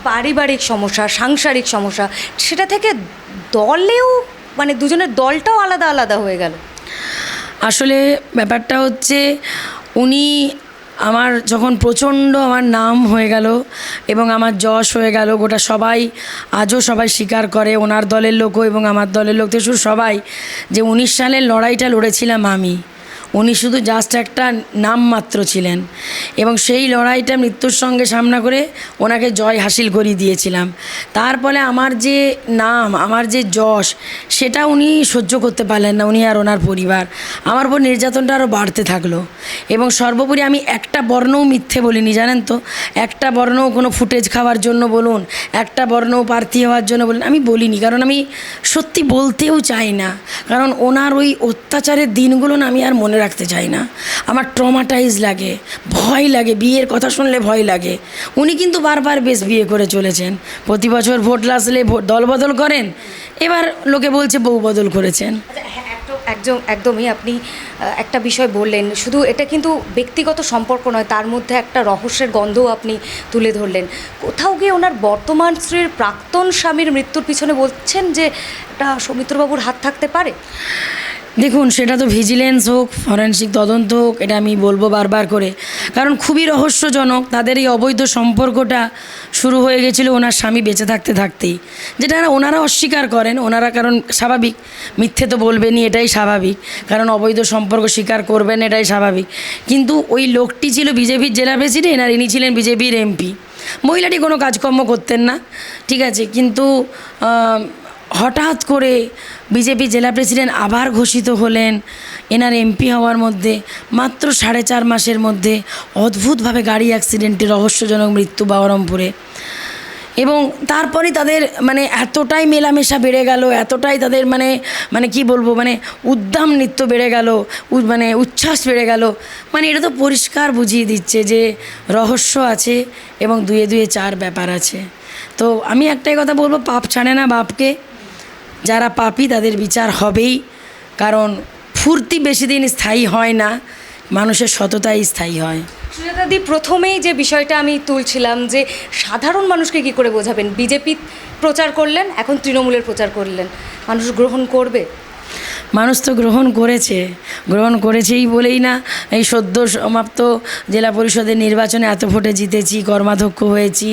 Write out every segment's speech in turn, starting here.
পারিবারিক সমস্যা, সাংসারিক সমস্যা, সেটা থেকে দলেও মানে দুজনের দলটাও আলাদা আলাদা হয়ে গেল। আসলে ব্যাপারটা হচ্ছে উনি আমার যখন প্রচণ্ড আমার নাম হয়ে গেল এবং আমার যশ হয়ে গেল, গোটা সবাই আজও সবাই স্বীকার করে, ওনার দলের লোকও এবং আমার দলের লোক থেকে শুধু সবাই, যে 19 সালের লড়াইটা লড়েছিলাম আমি, উনি শুধু জাস্ট একটা নামমাত্র ছিলেন এবং সেই লড়াইটা মৃত্যুর সঙ্গে সামনা করে ওনাকে জয় হাসিল করিয়ে দিয়েছিলাম। তার ফলে আমার যে নাম, আমার যে যশ, সেটা উনি সহ্য করতে পারলেন না, উনি আর ওনার পরিবার। আমার উপর নির্যাতনটা আরও বাড়তে থাকলো এবং সর্বোপরি আমি একটা বর্ণও মিথ্যে বলিনি, জানেন তো। একটা বর্ণও কোনো ফুটেজ খাওয়ার জন্য বলুন, একটা বর্ণও প্রার্থী হওয়ার জন্য বলুন, আমি বলিনি, কারণ আমি সত্যি বলতেও চাই না। কারণ ওনার ওই অত্যাচারের দিনগুলো না আমি আর মনে রাখতে চাই না। আমার ট্রমাটাইজ লাগে, ভয় লাগে, বিয়ের কথা শুনলে ভয় লাগে। উনি কিন্তু বারবার বেশ বিয়ে করে চলেছেন, প্রতি বছর ভোট আসলে দল বদল করেন, এবার লোকে বলছে বউ বদল করেছেন। একদমই আপনি একটা বিষয় বললেন, শুধু এটা কিন্তু ব্যক্তিগত সম্পর্ক নয়, তার মধ্যে একটা রহস্যের গন্ধও আপনি তুলে ধরলেন। কোথাও গিয়ে ওনার বর্তমান স্ত্রীর প্রাক্তন স্বামীর মৃত্যুর পিছনে বলছেন যে এটা সৌমিত্রবাবুর হাত থাকতে পারে। দেখুন, সেটা তো ভিজিলেন্স হোক, ফরেনসিক তদন্ত হোক, এটা আমি বলবো বারবার করে, কারণ খুবই রহস্যজনক। তাদের এই অবৈধ সম্পর্কটা শুরু হয়ে গেছিলো ওনার স্বামী বেঁচে থাকতে থাকতেই, যেটা ওনারা অস্বীকার করেন। ওনারা, কারণ স্বাভাবিক, মিথ্যে তো বলবেনই, এটাই স্বাভাবিক, কারণ অবৈধ সম্পর্ক স্বীকার করবেন, এটাই স্বাভাবিক। কিন্তু ওই লোকটি ছিল বিজেপির জেলা প্রেসিডেন্ট আর ইনি ছিলেন বিজেপির এমপি। মহিলাটি কোনো কাজকর্ম করতেন না, ঠিক আছে, কিন্তু হঠাৎ করে বিজেপি জেলা প্রেসিডেন্ট আবার ঘোষিত হলেন এনার এমপি হওয়ার মধ্যে মাত্র 4.5 মাসের মধ্যে অদ্ভুতভাবে গাড়ি অ্যাক্সিডেন্টে রহস্যজনক মৃত্যু বহরমপুরে। এবং তারপরে তাদের মানে এতটাই মেলামেশা বেড়ে গেল, এতটাই তাদের মানে কি বলবো, মানে উদ্দাম নৃত্য বেড়ে গেল, মানে উচ্ছ্বাস বেড়ে গেল। মানে এটা তো পরিষ্কার বুঝিয়ে দিচ্ছে যে রহস্য আছে এবং দুয়ে দুয়ে চার ব্যাপার আছে। তো আমি একটাই কথা বলবো, পাপ ছাড়ে না বাপকে। যারা পাপী তাদের বিচার হবেই, কারণ ফুর্তি বেশি দিন স্থায়ী হয় না, মানুষের সততাই স্থায়ী হয়। সুজাতাদি, প্রথমেই যে বিষয়টা আমি তুলছিলাম যে সাধারণ মানুষকে কি করে বোঝাবেন, বিজেপি প্রচার করলেন, এখন তৃণমূলের প্রচার করলেন, মানুষ গ্রহণ করবে? মানুষ তো গ্রহণ করেছেই বলেই না এই সদ্য সমাপ্ত জেলা পরিষদের নির্বাচনে এত ভোটে জিতেছি, কর্মাধ্যক্ষ হয়েছি।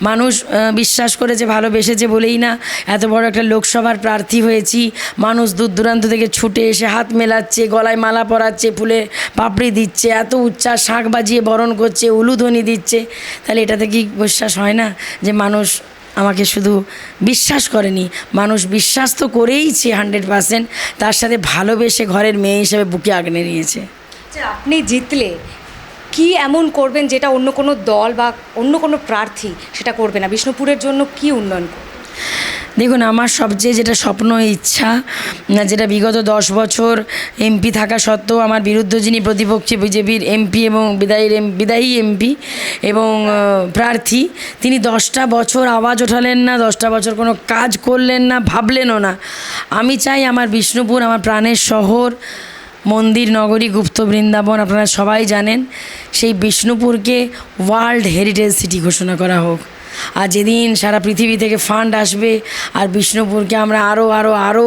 মানুষ বিশ্বাস করেছে, ভালোবেসেছে বলেই না এত বড় একটা লোকসভার প্রার্থী হয়েছি। মানুষ দূর দূরান্ত থেকে ছুটে এসে হাত মেলাচ্ছে, গলায় মালা পরাচ্ছে, ফুলে পাপড়ি দিচ্ছে, এত উচ্ছ্বাস, শাঁখ বাজিয়ে বরণ করছে, উলুধ্বনি দিচ্ছে। তাহলে এটাতে কি বিশ্বাস হয় না যে মানুষ আমাকে শুধু বিশ্বাস করেনি, মানুষ বিশ্বাস তো করেইছে 100%, তার সাথে ভালোবেসে ঘরের মেয়ে হিসেবে বুকে আগলে নিয়েছে। আপনি জিতলে কি এমন করবেন যেটা অন্য কোনো দল বা অন্য কোনো প্রার্থী সেটা করবে না? বিষ্ণুপুরের জন্য কি উন্নয়ন করবেন? দেখুন, আমার সবচেয়ে যেটা স্বপ্ন, ইচ্ছা, যেটা বিগত 10 বছর এমপি থাকা সত্ত্বেও আমার বিরুদ্ধে যিনি প্রতিপক্ষী বিজেপির এমপি এবং বিদায়ী এমপি এবং প্রার্থী, তিনি 10টা বছর আওয়াজ ওঠালেন না, 10টা বছর কোনো কাজ করলেন না, ভাবলেনও না। আমি চাই আমার বিষ্ণুপুর, আমার প্রাণের শহর, মন্দির নগরী, গুপ্ত বৃন্দাবন, আপনারা সবাই জানেন, সেই বিষ্ণুপুরকে ওয়ার্ল্ড হেরিটেজ সিটি ঘোষণা করা হোক। আর যেদিন সারা পৃথিবী থেকে ফান্ড আসবে আর বিষ্ণুপুরকে আমরা আরও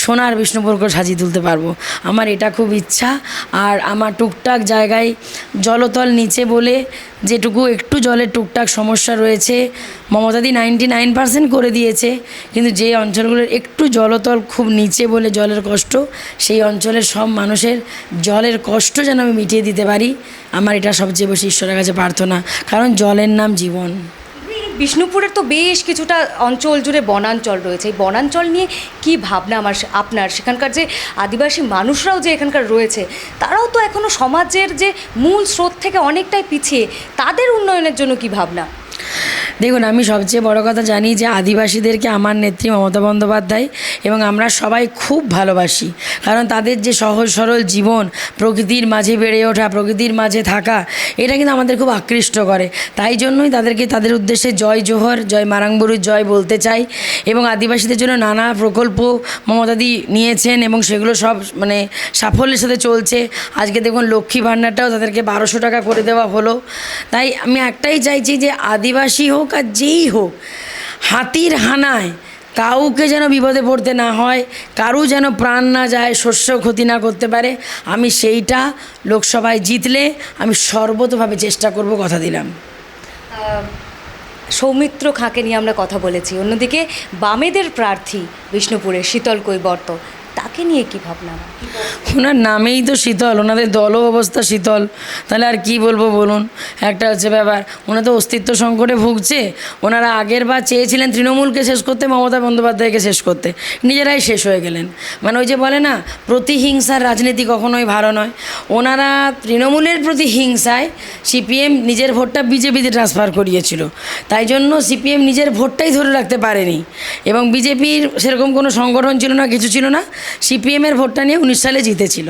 সোনার বিষ্ণুপুরকে সাজিয়ে তুলতে পারবো, আমার এটা খুব ইচ্ছা। আর আমার টুকটাক জায়গায় জলতল নিচে বলে যেটুকু একটু জলের টুকটাক সমস্যা রয়েছে, মমতাদি 99% করে দিয়েছে, কিন্তু যে অঞ্চলগুলোর একটু জলতল খুব নিচে বলে জলের কষ্ট, সেই অঞ্চলের সব মানুষের জলের কষ্ট যেন আমি মিটিয়ে দিতে পারি, আমার এটা সবচেয়ে বেশি ঈশ্বরের কাছে প্রার্থনা, কারণ জলের নাম জীবন। বিষ্ণুপুরের তো বেশ কিছুটা অঞ্চল জুড়ে বনাঞ্চল রয়েছে, এই বনাঞ্চল নিয়ে কি ভাবনা আপনার? সেখানকার যে আদিবাসী মানুষরাও যে এখানকার রয়েছে, তারাও তো এখনও সমাজের যে মূল স্রোত থেকে অনেকটাই পিছিয়ে, তাদের উন্নয়নের জন্য কি ভাবনা? দেখুন, আমি সবচেয়ে বড় কথা জানি যে আদিবাসীদেরকে আমার নেত্রী মমতা বন্দ্যোপাধ্যায় এবং আমরা সবাই খুব ভালোবাসি, কারণ তাদের যে সহজ সরল জীবন, প্রকৃতির মাঝে বেড়ে ওঠা, প্রকৃতির মাঝে থাকা, এটা কিন্তু আমাদের খুব আকৃষ্ট করে। তাই জন্যই তাদেরকে, তাদের উদ্দেশ্যে জয় জোহর, জয় মারাংবুরুর জয় বলতে চাই। এবং আদিবাসীদের জন্য নানা প্রকল্প মমতাদি নিয়েছেন এবং সেগুলো সব মানে সাফল্যের সাথে চলছে। আজকে দেখুন লক্ষ্মী ভাণ্ডারটাও তাদেরকে 1200 টাকা করে দেওয়া হলো। তাই আমি একটাই চাইছি যে আদিবাসী হোক হোক আর যেই হোক, হাতির হানায় কাউকে যেন বিপদে পড়তে না হয়, কারু যেন প্রাণ না যায়, শস্য ক্ষতি না করতে পারে, আমি সেইটা লোকসভায় জিতলে আমি সর্বতোভাবে চেষ্টা করব, কথা দিলাম। সৌমিত্র খাঁকে নিয়ে আমরা কথা বলেছি, অন্যদিকে বামেদের প্রার্থী বিষ্ণুপুরে শীতল কৈবর্ত, তাকে নিয়ে কী ভাবনা? ওনার নামেই তো শীতল, ওনাদের দলও অবস্থা শীতল, তাহলে আর কি বলবো বলুন। একটা হচ্ছে ব্যাপার, ওনারা তো অস্তিত্ব সংকটে ভুগছে। ওনারা আগের বার চেয়েছিলেন তৃণমূলকে শেষ করতে, মমতা বন্দ্যোপাধ্যায়কে শেষ করতে, নিজেরাই শেষ হয়ে গেলেন। মানে ওই যে বলে না, প্রতিহিংসার রাজনীতি কখনোই ভালো নয়। ওনারা তৃণমূলের প্রতি হিংসায় সিপিএম নিজের ভোটটা বিজেপিতে ট্রান্সফার করিয়েছিল, তাই জন্য সিপিএম নিজের ভোটটাই ধরে রাখতে পারেনি, এবং বিজেপির সেরকম কোনো সংগঠন ছিল না, কিছু ছিল না, সিপিএমের ভোটটা নিয়ে 19 সালে জিতেছিল।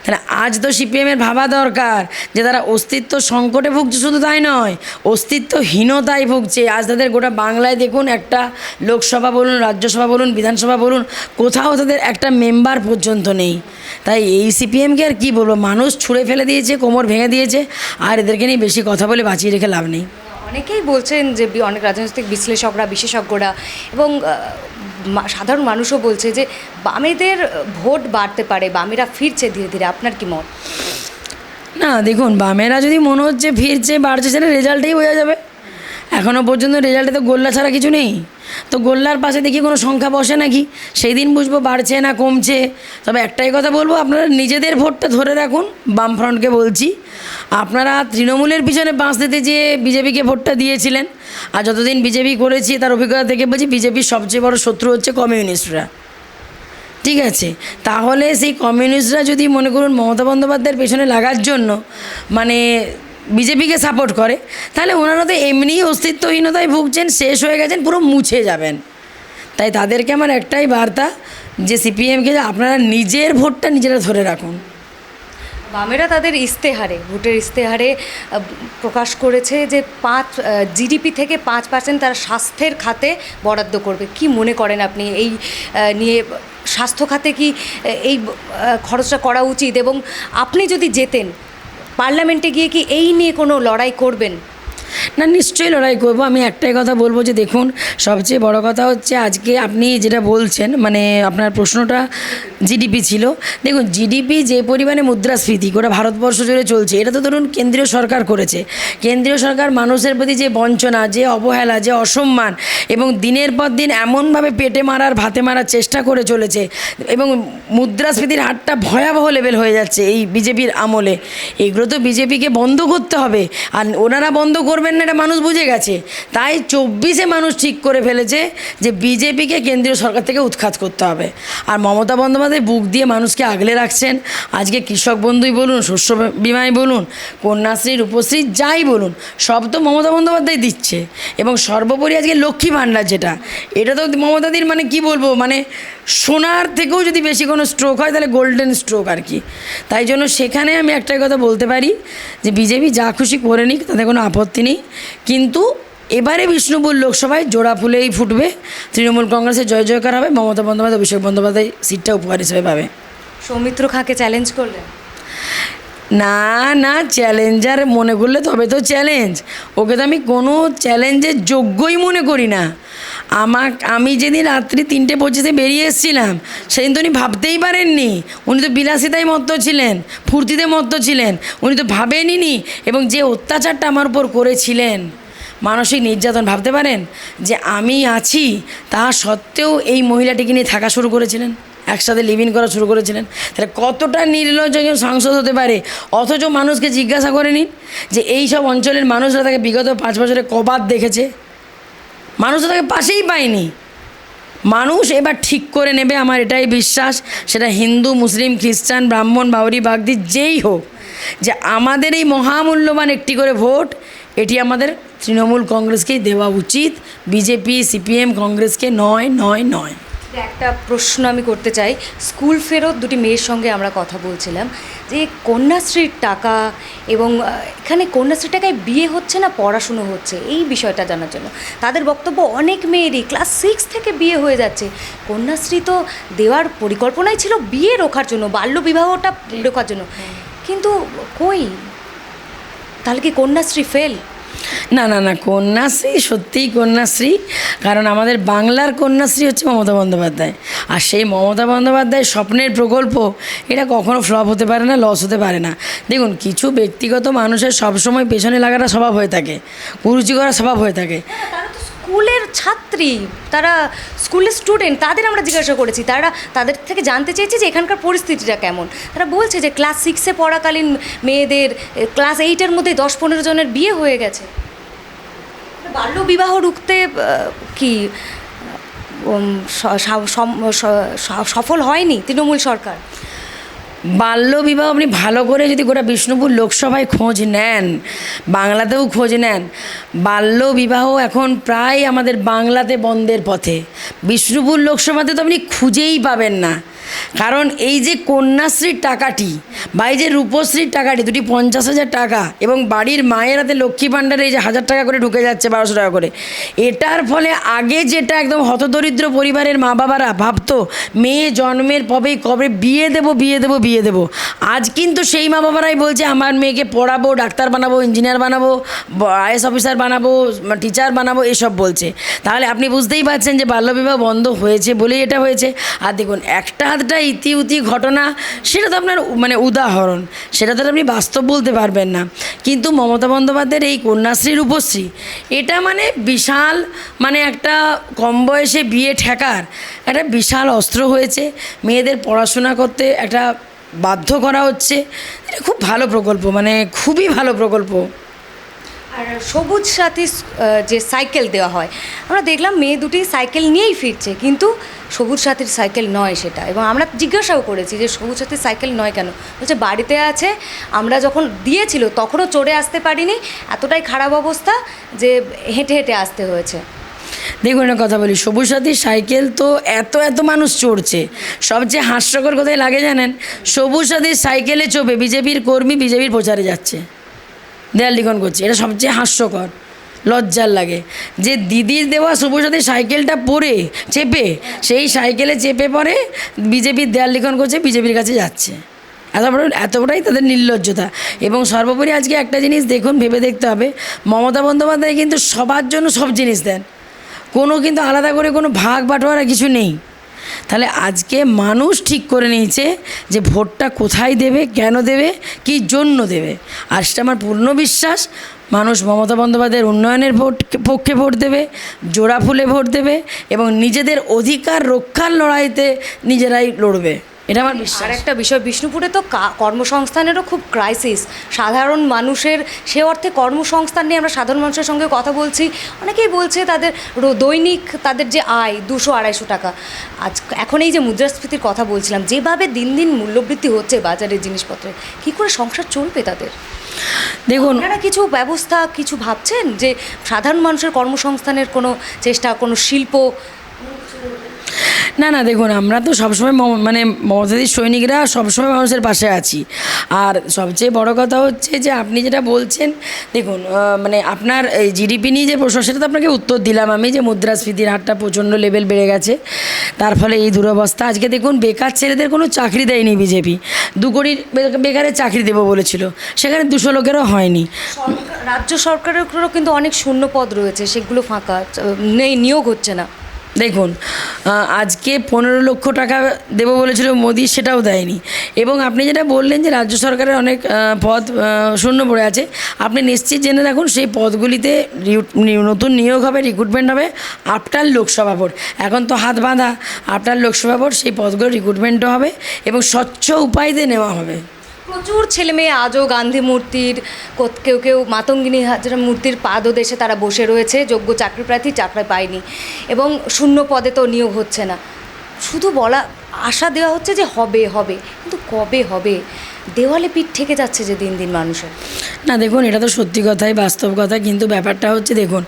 তাহলে আজ তো সিপিএমের ভাবা দরকার যে তারা অস্তিত্ব সংকটে ভুগছে, শুধু তাই নয়, অস্তিত্বহীনতায় ভুগছে। আজ তাদের গোটা বাংলায় দেখুন, একটা লোকসভা বলুন, রাজ্যসভা বলুন, বিধানসভা বলুন, কোথাও তাদের একটা মেম্বার পর্যন্ত নেই। তাই এই সিপিএমকে আর কী বলবো, মানুষ ছুঁড়ে ফেলে দিয়েছে, কোমর ভেঙে দিয়েছে, আর এদেরকে নিয়ে বেশি কথা বলে বাঁচিয়ে রেখে লাভ নেই। অনেকেই বলছেন যে অনেক রাজনৈতিক বিশ্লেষকরা, বিশেষজ্ঞরা এবং সাধারণ মানুষও বলছে যে বামেদের ভোট বাড়তে পারে, বামেরা ফিরছে ধীরে ধীরে। আপনার কি মত? না দেখুন, বামেরা যদি মনে হচ্ছে ফিরছে বাড়ছে, সেটা রেজাল্টেই বোঝা যাবে। এখনও পর্যন্ত রেজাল্টে তো গোল্লা ছাড়া কিছু নেই, তো গোল্লার পাশে দেখি কোনো সংখ্যা বসে নাকি, সেই দিন বুঝবো বাড়ছে না কমছে। তবে একটাই কথা বলবো, আপনারা নিজেদের ভোটটা ধরে রাখুন। বামফ্রন্টকে বলছি, আপনারা তৃণমূলের পিছনে বাঁশ দিতে যেয়ে বিজেপিকে ভোটটা দিয়েছিলেন, আর যতদিন বিজেপি করেছি তার অভিজ্ঞতা থেকে বলছি, বিজেপির সবচেয়ে বড় শত্রু হচ্ছে কমিউনিস্টরা। ঠিক আছে, তাহলে সেই কমিউনিস্টরা যদি মনে করুন মমতা বন্দ্যোপাধ্যায়ের পেছনে লাগার জন্য মানে বিজেপিকে সাপোর্ট করে, তাহলে ওনারা তো এমনিই অস্তিত্বহীনতায় ভুগছেন, শেষ হয়ে গেছেন, পুরো মুছে যাবেন। তাই তাদেরকে আমার একটাই বার্তা, যে সিপিএমকে আপনারা নিজের ভোটটা নিজেরা ধরে রাখুন। বামেরা তাদের ইস্তেহারে, ভোটের ইস্তেহারে প্রকাশ করেছে যে জিডিপি থেকে 5% তারা স্বাস্থ্যের খাতে বরাদ্দ করবে। কি মনে করেন আপনি এই নিয়ে? স্বাস্থ্য খাতে কি এই খরচটা করা উচিত? এবং আপনি যদি জেতেন পার্লামেন্টে গিয়ে কি এই নিয়ে কোনো লড়াই করবেন? না, নিশ্চয়ই লড়াই করবো। আমি একটাই কথা বলবো যে দেখুন, সবচেয়ে বড় কথা হচ্ছে আজকে আপনি যেটা বলছেন, মানে আপনার প্রশ্নটা জিডিপি ছিল। দেখুন, জিডিপি যে পরিমাণে মুদ্রাস্ফীতি গোটা ভারতবর্ষ জুড়ে চলছে, এটা তো ধরুন কেন্দ্রীয় সরকার করেছে। কেন্দ্রীয় সরকার মানুষের প্রতি যে বঞ্চনা, যে অবহেলা, যে অসম্মান, এবং দিনের পর দিন এমনভাবে পেটে মারার ভাতে মারার চেষ্টা করে চলেছে, এবং মুদ্রাস্ফীতির হারটা ভয়াবহ লেভেল হয়ে যাচ্ছে এই বিজেপির আমলে। এগুলো তো বিজেপিকে বন্ধ করতে হবে, আর ওনারা বন্ধ করবেন না, এটা মানুষ বুঝে গেছে। তাই 24-এ মানুষ ঠিক করে ফেলেছে যে বিজেপিকে কেন্দ্রীয় সরকার থেকে উৎখাত করতে হবে। আর মমতা বন্দ্যোপাধ্যায় বুক দিয়ে মানুষকে আগলে রাখছেন। আজকে কৃষক বন্ধুই বলুন, শস্য বিমাই বলুন, কন্যাশ্রী, রূপশ্রী, যাই বলুন, সব তো মমতা বন্দ্যোপাধ্যায় দিচ্ছে। এবং সর্বোপরি আজকে লক্ষ্মী ভাণ্ডার, যেটা এটা তো মমতাদির মানে কি বলবো, মানে সোনার থেকেও যদি বেশি কোনো স্ট্রোক হয় তাহলে গোল্ডেন স্ট্রোক আর কি। তাই জন্য সেখানে আমি একটাই কথা বলতে পারি যে বিজেপি যা খুশি করে নিক, তাতে কোনো আপত্তি নেই, কিন্তু এবারে বিষ্ণুপুর লোকসভায় জোড়া ফুলেই ফুটবে, তৃণমূল কংগ্রেসের জয় জয়কার হবে, মমতা বন্দ্যোপাধ্যায়, অভিষেক বন্দ্যোপাধ্যায় সিটটা উপহার হিসেবে পাবে। সৌমিত্র খাঁকে চ্যালেঞ্জ করলেন? না না, চ্যালেঞ্জার মনে করলে তবে তো চ্যালেঞ্জ, ওকে তো আমি কোনো চ্যালেঞ্জের যোগ্যই মনে করি না। আমি যেদিন রাত্রি 3:25 বেরিয়ে এসেছিলাম, সেদিন তো উনি ভাবতেই পারেননি। উনি তো বিলাসিতায় মত্ত ছিলেন, ফুর্তিতে মত্ত ছিলেন, উনি তো ভাবেননি। এবং যে অত্যাচারটা আমার উপর করেছিলেন, মানসিক নির্যাতন, ভাবতে পারেন যে আমি আছি তা সত্ত্বেও এই মহিলাটিকে নিয়ে থাকা শুরু করেছিলেন, একসাথে লিভ ইন করা শুরু করেছিলেন। তাহলে কতটা নির্লজ্জ একজন সাংসদ হতে পারে? অথচ মানুষকে জিজ্ঞাসা করে নিন যে এই সব অঞ্চলের মানুষরা তাকে বিগত 5 বছরে কবার দেখেছে, মানুষরা তাকে পাশেই পায়নি। মানুষ এবার ঠিক করে নেবে, আমার এটাই বিশ্বাস। সেটা হিন্দু, মুসলিম, খ্রিস্টান, ব্রাহ্মণ, বাউরি, বাগদি, যেই হোক, যে আমাদের এই মহামূল্যবান একটি করে ভোট, এটি আমাদের তৃণমূল কংগ্রেসকেই দেওয়া উচিত, বিজেপি, সিপিএম, কংগ্রেসকে নয় নয় নয়। একটা প্রশ্ন আমি করতে চাই। স্কুল ফেরত দুটি মেয়ের সঙ্গে আমরা কথা বলছিলাম যে কন্যাশ্রীর টাকা, এবং এখানে কন্যাশ্রীর টাকায় বিয়ে হচ্ছে না পড়াশুনো হচ্ছে, এই বিষয়টা জানার জন্য। তাদের বক্তব্য অনেক মেয়েরই ক্লাস 6 থেকে বিয়ে হয়ে যাচ্ছে। কন্যাশ্রী তো দেওয়ার পরিকল্পনাই ছিল বিয়ে রোখার জন্য, বাল্যবিবাহটা রোখার জন্য, কিন্তু কই, তাহলে কি কন্যাশ্রী ফেল? না না না, কন্যাশ্রী সত্যিই কন্যাশ্রী, কারণ আমাদের বাংলার কন্যাশ্রী হচ্ছে মমতা বন্দ্যোপাধ্যায়। আর সেই মমতা বন্দ্যোপাধ্যায় স্বপ্নের প্রকল্প, এটা কখনো ফ্লপ হতে পারে না, লস হতে পারে না। দেখুন, কিছু ব্যক্তিগত মানুষের সবসময় পেছনে লাগাটা স্বভাব হয়ে থাকে, কুরুচি করা স্বভাব হয়ে থাকে। তারা তো স্কুলের ছাত্রী, তারা স্কুলের স্টুডেন্ট, তাদের আমরা জিজ্ঞাসা করেছি, তাদের থেকে জানতে চেয়েছি যে এখানকার পরিস্থিতিটা কেমন। তারা বলছে যে ক্লাস 6-এ পড়াকালীন মেয়েদের ক্লাস 8-এর মধ্যে 10-15 জনের বিয়ে হয়ে গেছে। বাল্যবিবাহ রুখতে কি সফল হয়নি তৃণমূল সরকার? বাল্যবিবাহ আপনি ভালো করে যদি গোটা বিষ্ণুপুর লোকসভায় খোঁজ নেন, বাংলাতেও খোঁজ নেন, বাল্যবিবাহ এখন প্রায় আমাদের বাংলাতে বন্ধের পথে। বিষ্ণুপুর লোকসভাতে তো আপনি খুঁজেই পাবেন না। কারণ এই যে কন্যাশ্রীর টাকাটি বা এই যে রূপশ্রীর টাকাটি, দুটি 50,000 টাকা, এবং বাড়ির মায়ের হাতে লক্ষ্মী ভাণ্ডারে এই যে 1,000 টাকা করে ঢুকে যাচ্ছে, 1200 টাকা করে, এটার ফলে আগে যেটা একদম হতদরিদ্র পরিবারের মা বাবারা ভাবতো মেয়ে জন্মের কবে বিয়ে দেবো, আজ কিন্তু সেই মা বাবারাই বলছে আমার মেয়েকে পড়াবো, ডাক্তার বানাবো, ইঞ্জিনিয়ার বানাবো, আইএস অফিসার বানাবো, টিচার বানাবো, এসব বলছে। তাহলে আপনি বুঝতেই পারছেন যে বাল্যবিবাহ বন্ধ হয়েছে বলেই এটা হয়েছে। আর দেখুন, একটা ইতিউতি ঘটনা, সেটা তো আপনার মানে উদাহরণ, সেটা তো আপনি বাস্তব বলতে পারবেন না। কিন্তু মমতা বন্দ্যোপাধ্যায়ের এই কন্যাশ্রী রূপশ্রী, এটা মানে বিশাল, মানে একটা কম বয়সে বিয়ে ঠেকার একটা বিশাল অস্ত্র হয়েছে। মেয়েদের পড়াশোনা করতে একটা বাধ্য করা হচ্ছে। এটা খুব ভালো প্রকল্প, মানে খুবই ভালো প্রকল্প। আর সবুজ সাথী যে সাইকেল দেওয়া হয়, আমরা দেখলাম মেয়ে দুটি সাইকেল নিয়েই ফিরছে, কিন্তু সবুজ সাথীর সাইকেল নয় সেটা। এবং আমরা জিজ্ঞাসাও করেছি যে সবুজ সাথীর সাইকেল নয় কেন, বলছে বাড়িতে আছে, আমরা যখন দিয়েছিল তখনও চড়ে আসতে পারিনি, এতটাই খারাপ অবস্থা যে হেঁটে হেঁটে আসতে হয়েছে। দেখুন, একটা কথা বলি, সবুজ সাথীর সাইকেল তো এত মানুষ চড়ছে। সবচেয়ে হাস্যকর কোথায় লাগে জানেন? সবুজ সাথীর সাইকেলে চড়ে বিজেপির কর্মী বিজেপির প্রচারে যাচ্ছে, দেয়াল লিখন করছে। এটা সবচেয়ে হাস্যকর, লজ্জার লাগে যে দিদির দেওয়া সবুজ সাথীর সাইকেলটা চেপে সেই সাইকেলে চেপে পড়ে বিজেপির দেয়াল লিখন করছে, বিজেপির কাছে যাচ্ছে। এতটাই তাদের নির্লজ্জতা। এবং সর্বোপরি আজকে একটা জিনিস দেখুন, ভেবে দেখতে হবে, মমতা বন্দ্যোপাধ্যায় কিন্তু সবার জন্য সব জিনিস দেন, কিন্তু আলাদা করে কোনো ভাগ বাটোয়ারা কিছু নেই। তাহলে আজকে মানুষ ঠিক করে নিয়েছে যে ভোটটা কোথায় দেবে, কেন দেবে, কী জন্য দেবে। আর সেটা আমার পূর্ণ বিশ্বাস, মানুষ মমতা বন্দ্যোপাধ্যায়ের উন্নয়নের পক্ষে ভোট দেবে, জোড়া ফুলে ভোট দেবে, এবং নিজেদের অধিকার রক্ষার লড়াইতে নিজেরাই লড়বে, এটা আমার বিশ্বাস। আর একটা বিষয়, বিষ্ণুপুরে তো কর্মসংস্থানেরও খুব ক্রাইসিস। সাধারণ মানুষের সে অর্থে কর্মসংস্থান নিয়ে আমরা সাধারণ মানুষের সঙ্গে কথা বলছি, অনেকেই বলছে তাদের দৈনিক তাদের যে আয় 200-250 টাকা। এখন এই যে মুদ্রাস্ফীতির কথা বলছিলাম, যেভাবে দিন দিন মূল্যবৃদ্ধি হচ্ছে বাজারের জিনিসপত্রের, কী করে সংসার চলবে তাদের? দেখুন, আপনারা কিছু ব্যবস্থা কিছু ভাবছেন যে সাধারণ মানুষের কর্মসংস্থানের কোনো চেষ্টা, কোনো শিল্প? না, দেখুন, আমরা তো সবসময় মানে মমতাদির সৈনিকরা সবসময় মানুষের পাশে আছি। আর সবচেয়ে বড় কথা হচ্ছে যে আপনি যেটা বলছেন, দেখুন, মানে আপনার এই জিডিপি নিয়ে যে প্রশ্ন, সেটা তো আপনাকে উত্তর দিলাম আমি, যে মুদ্রাস্ফীতির হারটা প্রচণ্ড লেভেল বেড়ে গেছে, তার ফলে এই দুরবস্থা। আজকে দেখুন, বেকার ছেলেদের কোনো চাকরি দেয়নি বিজেপি, 2 কোটি বেকারের চাকরি দেবো বলেছিল, সেখানে 200 লোকেরও হয়নি। রাজ্য সরকারেরও কিন্তু অনেক শূন্য পদ রয়েছে, সেগুলো ফাঁকা নেই, নিয়োগ হচ্ছে না। দেখুন, আজকে 15 লক্ষ টাকা দেবো বলেছিল মোদি, সেটাও দেয়নি। এবং আপনি যেটা বললেন যে রাজ্য সরকারের অনেক পদ শূন্য পড়ে আছে, আপনি নিশ্চিত জেনে রাখুন সেই পদগুলিতে নতুন নিয়োগ হবে, রিক্রুটমেন্ট হবে আফটার লোকসভা ভোট। এখন তো হাত বাঁধা, আফটার লোকসভা ভোট সেই পদগুলো রিক্রুটমেন্টও হবে এবং স্বচ্ছ উপায়তে নেওয়া হবে। প্রচুর ছেলে মেয়ে আজও গান্ধী মূর্তির, কেউ মাতঙ্গিনী হাজরা মূর্তির পাদদেশে তারা বসে রয়েছে, যোগ্য চাকরি প্রার্থী চাকরি পায়নি, এবং শূন্য পদে তো নিয়োগ হচ্ছে না। শুধু আশা দেওয়া হচ্ছে যে হবে, কিন্তু কবে হবে? দেওয়ালে পিঠ ঠেকে যাচ্ছে যে দিন দিন মানুষের। না, দেখুন, এটা তো সত্যি কথাই, বাস্তব কথা। কিন্তু ব্যাপারটা হচ্ছে, দেখুন,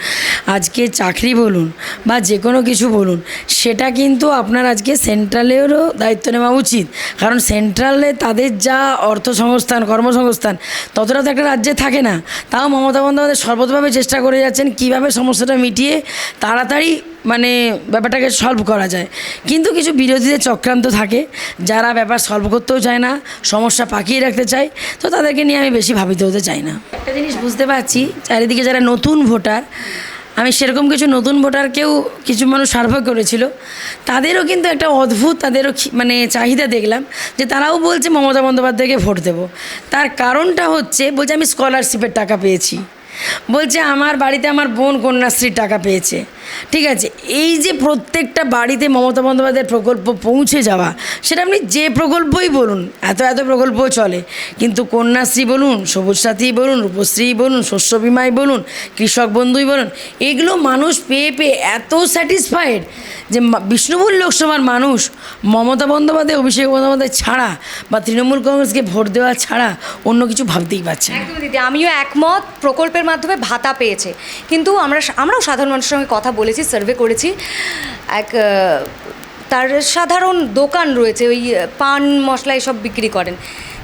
আজকে চাকরি বলুন বা যে কোনো কিছু বলুন, সেটা কিন্তু আপনার আজকে সেন্ট্রালেরও দায়িত্ব নেওয়া উচিত। কারণ সেন্ট্রালে তাদের যা অর্থসংস্থান, কর্মসংস্থান, ততটা তো একটা রাজ্যে থাকে না। তাও মমতা বন্দ্যোপাধ্যায় সর্বতভাবে চেষ্টা করে যাচ্ছেন কীভাবে সমস্যাটা মিটিয়ে তাড়াতাড়ি মানে ব্যাপারটাকে সলভ করা যায়, কিন্তু কিছু বিরোধীদের চক্রান্ত থাকে যারা ব্যাপার সলভ করতেও চায় না, সমস্যা পাকিয়ে রাখতে চায়, তো তাদেরকে নিয়ে আমি বেশি ভাবিত হতে চাই না। একটা জিনিস বুঝতে পারছি, চারিদিকে যারা নতুন ভোটার, আমি সেরকম কিছু নতুন ভোটারকেও কিছু মানুষ সার্ভে করেছিল, তাদেরও কিন্তু একটা অদ্ভুত তাদেরও মানে চাহিদা দেখলাম যে তারাও বলছে মমতা বন্দ্যোপাধ্যায়কে ভোট দেবো। তার কারণটা হচ্ছে, বলছে আমি স্কলারশিপের টাকা পেয়েছি, বলছে আমার বাড়িতে আমার বোন কন্যাশ্রীর টাকা পেয়েছে। ঠিক আছে, এই যে প্রত্যেকটা বাড়িতে মমতা বন্দ্যোপাধ্যায়ের প্রকল্প পৌঁছে যাওয়া, সেটা আপনি যে প্রকল্পই বলুন, এত এত প্রকল্প চলে, কিন্তু কন্যাশ্রী বলুন, সবুজ সাথী বলুন, রূপশ্রী বলুন, শস্য বিমাই বলুন, কৃষক বন্ধুই বলুন, এগুলো মানুষ পেয়ে পেয়ে এত স্যাটিসফাইড যে বিষ্ণুপুর লোকসভার মানুষ মমতা বন্দ্যোপাধ্যায়, অভিষেক বন্দ্যোপাধ্যায় ছাড়া বা তৃণমূল কংগ্রেসকে ভোট দেওয়া ছাড়া অন্য কিছু ভাবতেই পারছে না। একদম দিদি, আমিও একমত। প্রকল্পের মাধ্যমে ভাতা পেয়েছে, কিন্তু আমরাও সাধারণ মানুষের সঙ্গে কথা বলেছি, সার্ভে করেছি। তার সাধারণ দোকান রয়েছে, ওই পান মশলা এসব বিক্রি করেন।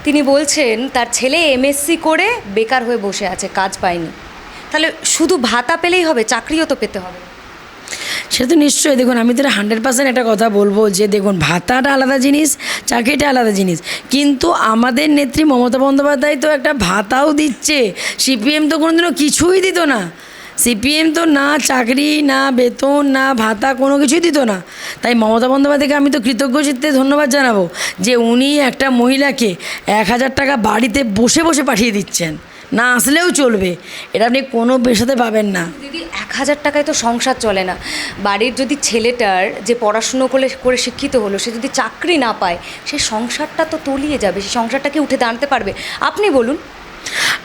তিনি বলছেন তার ছেলে এমএসসি করে বেকার হয়ে বসে আছে, কাজ পায়নি। তাহলে শুধু ভাতা পেলেই হবে? চাকরিও তো পেতে হবে। সে তো নিশ্চয়ই। দেখুন, আমি তো 100% একটা কথা বলবো যে দেখুন, ভাতাটা আলাদা জিনিস, চাকরিটা আলাদা জিনিস, কিন্তু আমাদের নেত্রী মমতা বন্দ্যোপাধ্যায় তো একটা ভাতাও দিচ্ছে। সিপিএম তো কোনোদিনও কিছুই দিত না। সিপিএম তো না চাকরি, না বেতন, না ভাতা, কোনো কিছুই দিত না। তাই মমতা বন্দ্যোপাধ্যায়কে আমি তো কৃতজ্ঞ চিত্তে ধন্যবাদ জানাবো যে উনি একটা মহিলাকে 1000 টাকা বাড়িতে বসে বসে পাঠিয়ে দিচ্ছেন, না আসলেও চলবে। এটা আপনি কোনো পেশাতে পাবেন না। দিদি, 1000 টাকায় তো সংসার চলে না। বাড়ির যদি ছেলেটার যে পড়াশুনো করে শিক্ষিত হলো, সে যদি চাকরি না পায়, সে সংসারটা তো তলিয়ে যাবে, সে সংসারটাকে উঠে দাঁড়াতে পারবে? আপনি বলুন।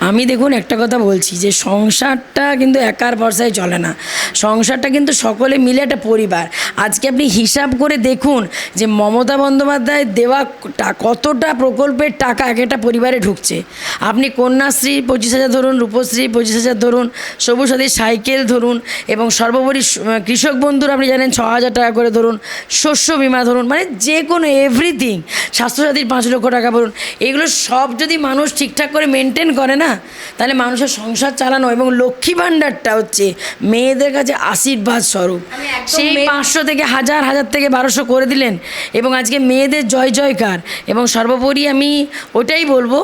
আমি দেখুন একটা কথা বলছি যে সংসারটা কিন্তু একার ভরসায় চলে না, সংসারটা কিন্তু সকলে মিলে একটা পরিবার। আজকে আপনি হিসাব করে দেখুন যে মমতা বন্দ্যোপাধ্যায় দেওয়া কতটা প্রকল্পের টাকা এক একটা পরিবারে ঢুকছে। আপনি কন্যাশ্রী 25,000 ধরুন, রূপশ্রী 25,000 ধরুন, সবুজ সাথী সাইকেল ধরুন, এবং সর্বোপরি কৃষক বন্ধুর আপনি জানেন 6,000 টাকা করে ধরুন, শস্য বিমা ধরুন, মানে যে কোনো এভরিথিং, স্বাস্থ্যসাথীর 5 লক্ষ টাকা বলুন, এগুলো সব যদি মানুষ ঠিকঠাক করে মেনটেন করে না, তাহলে মানুষের সংসার চালানো। এবং লক্ষ্মী ভাণ্ডারটা হচ্ছে মেয়েদের কাছে আশীর্বাদ স্বরূপ। সেই 500 থেকে 1000 থেকে 1200 করে দিলেন, এবং আজকে মেয়েদের জয় জয়কার। এবং সর্বোপরি আমি ওটাই বলবো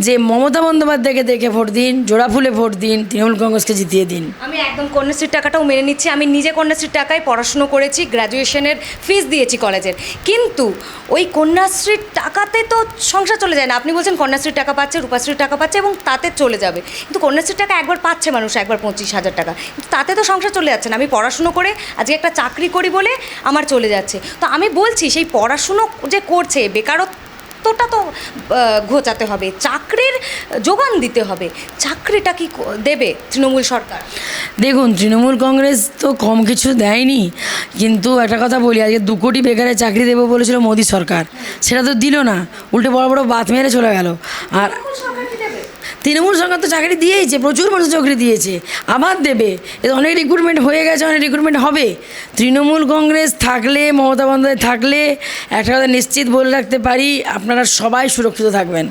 যে মমতা বন্দ্যোপাধ্যায়কে দেখে ভোট দিন, জোড়া ফুলে ভোট দিন, তৃণমূল কংগ্রেসকে জিতিয়ে দিন। আমি একদম কন্যাশ্রীর টাকাটাও মেনে নিচ্ছি। আমি নিজে কন্যাশ্রীর টাকায় পড়াশুনো করেছি, গ্র্যাজুয়েশনের ফিস দিয়েছি কলেজের, কিন্তু ওই কন্যাশ্রীর টাকাতে তো সংসার চলে যায় না। আপনি বলছেন কন্যাশ্রীর টাকা পাচ্ছে, রূপাশ্রীর টাকা পাচ্ছে এবং তাতে চলে যাবে, কিন্তু কন্যাশ্রীর টাকা একবার পাচ্ছে মানুষ, একবার 25,000 টাকা, কিন্তু তাতে তো সংসার চলে যাচ্ছে না। আমি পড়াশুনো করে আজকে একটা চাকরি করি বলে আমার চলে যাচ্ছে। তো আমি বলছি সেই পড়াশুনো যে করছে, বেকারত্বটা তো ঘোচাতে হবে, চাকরির যোগান দিতে হবে। চাকরিটা কি দেবে তৃণমূল সরকার? দেখুন, তৃণমূল কংগ্রেস তো কম কিছু দেয়নি, কিন্তু একটা কথা বলি, আজকে 2 কোটি বেকারের চাকরি দেবো বলেছিল মোদী সরকার, সেটা তো দিল না, উল্টে বড় বড় বাত মেরে চলে গেল। আর তৃণমূল সরকার তো চাকরি দিয়েছে, প্রচুর মানুষ চাকরি দিয়েছে, আবার দেবে। অনেক রিক্রুটমেন্ট হয়ে গেছে, অনেক রিক্রুটমেন্ট হবে। তৃণমূল কংগ্রেস থাকলে, মমতা বন্দ্যোপাধ্যায় থাকলে, একটা কথা নিশ্চিত বলে রাখতে পারি, আপনারা সবাই সুরক্ষিত থাকবেন।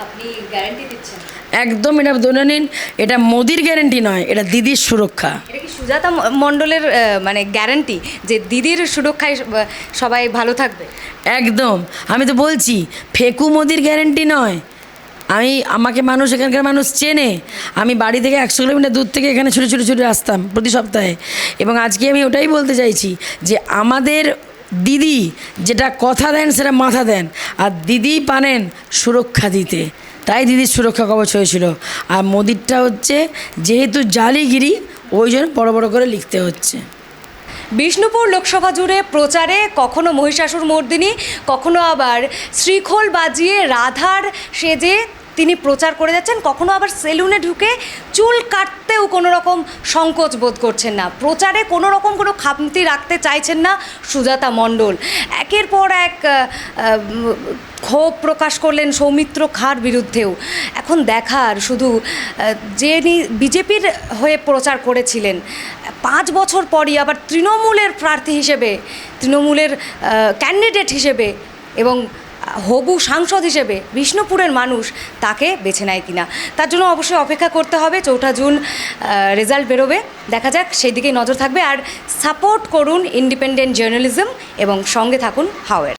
আপনি গ্যারান্টি দিচ্ছেন? একদম, এটা ধরে নিন, এটা মোদির গ্যারান্টি নয়, এটা দিদির সুরক্ষা। এটা কি সুজাতা মণ্ডলের মানে গ্যারান্টি যে দিদির সুরক্ষায় সবাই ভালো থাকবে? একদম, আমি তো বলছি, ফেকু মোদির গ্যারান্টি নয়। আমাকে মানুষ, এখানকার মানুষ চেনে। আমি বাড়ি থেকে 100 কিলোমিটার দূর থেকে এখানে ছুটে আসতাম প্রতি সপ্তাহে, এবং আজকে আমি ওটাই বলতে চাইছি যে আমাদের দিদি যেটা কথা দেন সেটা মাথা দেন, আর দিদি পারেন সুরক্ষা দিতে, তাই দিদির সুরক্ষা কবচ হয়েছিল। আর মোদিরটা হচ্ছে যেহেতু জালিগিরি, ওই জন্য বড় বড় করে লিখতে হচ্ছে। বিষ্ণুপুর লোকসভা জুড়ে প্রচারে কখনো মহিষাসুর মর্দিনী, কখনো আবার শ্রীখোল বাজিয়ে রাধার সেজে তিনি প্রচার করে যাচ্ছেন, কখনো আবার সেলুনে ঢুকে চুল কাটতেও কোনো রকম সংকোচ বোধ করছেন না। প্রচারে কোনো রকম কোনো খামতি রাখতে চাইছেন না সুজাতা মণ্ডল। একের পর এক ক্ষোভ প্রকাশ করলেন সৌমিত্র খাঁর বিরুদ্ধেও। এখন দেখার শুধু, যিনি বিজেপির হয়ে প্রচার করেছিলেন, 5 বছর পরই আবার তৃণমূলের প্রার্থী হিসেবে, তৃণমূলের ক্যান্ডিডেট হিসেবে, এবং হবু সাংসদ হিসেবে বিষ্ণুপুরের মানুষ তাকে বেছে নেয় কিনা। তার জন্য অবশ্যই অপেক্ষা করতে হবে। 4 জুন রেজাল্ট বেরোবে, দেখা যাক, সেই দিকেই নজর থাকবে। আর সাপোর্ট করুন ইন্ডিপেন্ডেন্ট জার্নালিজম এবং সঙ্গে থাকুন হাওয়ার।